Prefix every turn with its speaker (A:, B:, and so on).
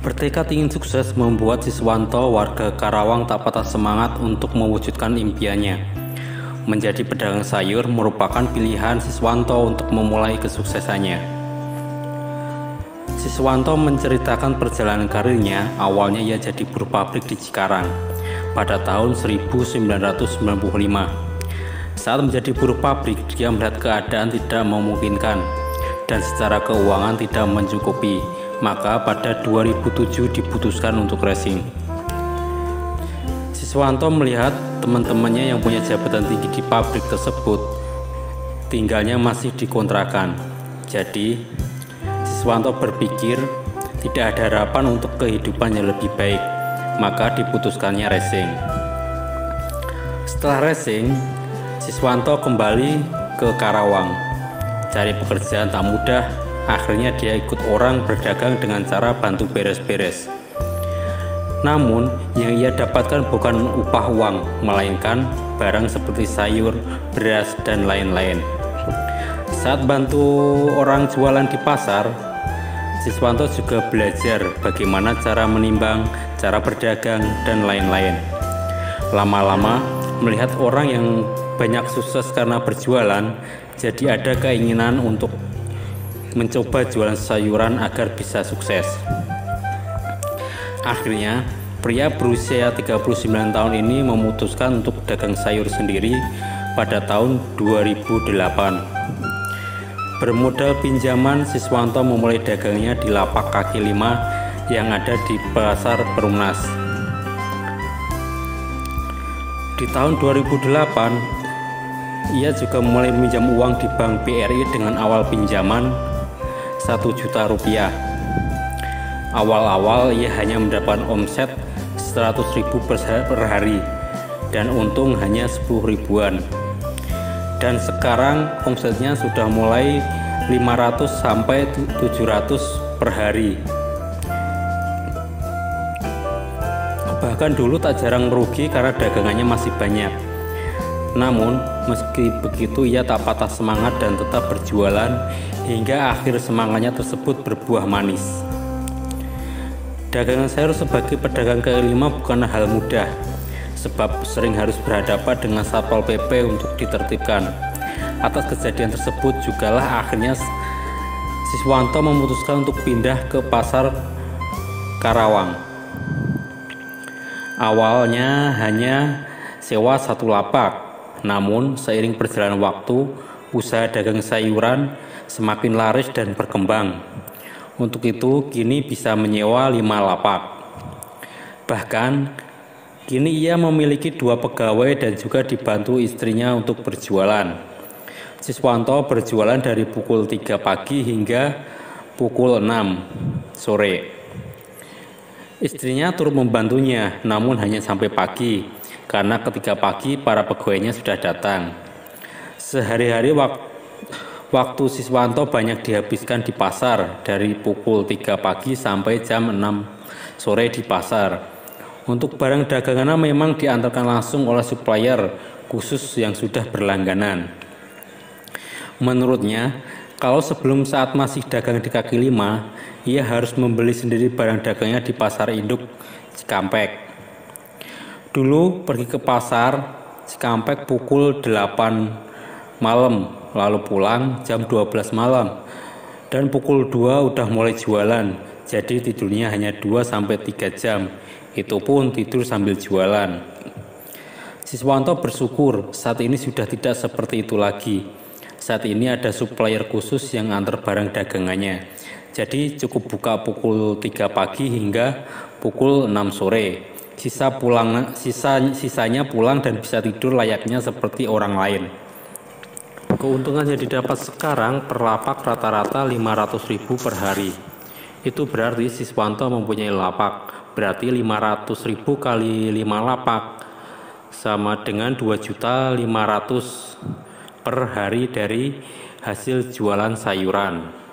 A: Bertekad ingin sukses membuat Siswanto warga Karawang tak patah semangat untuk mewujudkan impiannya. Menjadi pedagang sayur merupakan pilihan Siswanto untuk memulai kesuksesannya. Siswanto menceritakan perjalanan karirnya. Awalnya ia jadi buruh pabrik di Cikarang pada tahun 1995. Saat menjadi buruh pabrik, dia melihat keadaan tidak memungkinkan dan secara keuangan tidak mencukupi. Maka pada 2007 diputuskan untuk racing. Siswanto melihat teman-temannya yang punya jabatan tinggi di pabrik tersebut tinggalnya masih di kontrakan. Jadi Siswanto berpikir tidak ada harapan untuk kehidupan yang lebih baik, maka diputuskannya racing. Setelah racing, Siswanto kembali ke Karawang. Cari pekerjaan tak mudah. Akhirnya dia ikut orang berdagang dengan cara bantu beres-beres. Namun yang ia dapatkan bukan upah uang, melainkan barang seperti sayur, beras, dan lain-lain. Saat bantu orang jualan di pasar, Siswanto juga belajar bagaimana cara menimbang, cara berdagang, dan lain-lain. Lama-lama melihat orang yang banyak sukses karena berjualan, jadi ada keinginan untuk mencoba jualan sayuran agar bisa sukses. Akhirnya, pria berusia 39 tahun ini memutuskan untuk dagang sayur sendiri pada tahun 2008. Bermodal pinjaman, Siswanto memulai dagangnya di lapak kaki lima yang ada di Pasar Perumnas. Di tahun 2008, ia juga mulai meminjam uang di Bank BRI dengan awal pinjaman 1 juta rupiah. Awal-awal ia hanya mendapat omset 100.000 per hari dan untung hanya 10 ribuan. Dan sekarang omsetnya sudah mulai 500 sampai 700 per hari. Bahkan dulu tak jarang merugi karena dagangannya masih banyak. Namun meski begitu ia tak patah semangat dan tetap berjualan hingga akhir semangatnya tersebut berbuah manis. Dagangan sayur sebagai pedagang kaki lima bukanlah hal mudah, sebab sering harus berhadapan dengan Satpol PP untuk ditertibkan. Atas kejadian tersebut jugalah akhirnya Siswanto memutuskan untuk pindah ke Pasar Karawang. Awalnya hanya sewa satu lapak, namun seiring perjalanan waktu, usaha dagang sayuran semakin laris dan berkembang. Untuk itu, kini bisa menyewa 5 lapak. Bahkan, kini ia memiliki 2 pegawai dan juga dibantu istrinya untuk berjualan. Siswanto berjualan dari pukul 3 pagi hingga pukul 6 sore. Istrinya turut membantunya, namun hanya sampai pagi, karena ketika pagi para pegawainya sudah datang. Sehari-hari waktu Siswanto banyak dihabiskan di pasar, dari pukul 3 pagi sampai jam 6 sore di pasar. Untuk barang dagangannya memang diantarkan langsung oleh supplier khusus yang sudah berlangganan. Menurutnya, kalau sebelum saat masih dagang di kaki lima, ia harus membeli sendiri barang dagangnya di pasar induk Cikampek. Dulu pergi ke pasar Cikampek pukul 8 malam, lalu pulang jam 12 malam. Dan pukul 2 udah mulai jualan, jadi tidurnya hanya 2-3 jam. Itu pun tidur sambil jualan. Siswanto bersyukur saat ini sudah tidak seperti itu lagi. Saat ini ada supplier khusus yang antar barang dagangannya. Jadi cukup buka pukul 3 pagi hingga pukul 6 sore. Sisanya pulang dan bisa tidur layaknya seperti orang lain. Keuntungan yang didapat sekarang per lapak rata-rata 500.000 per hari. Itu berarti Siswanto mempunyai lapak. Berarti 500.000 kali 5 lapak sama dengan 2.500.000 per hari dari hasil jualan sayuran.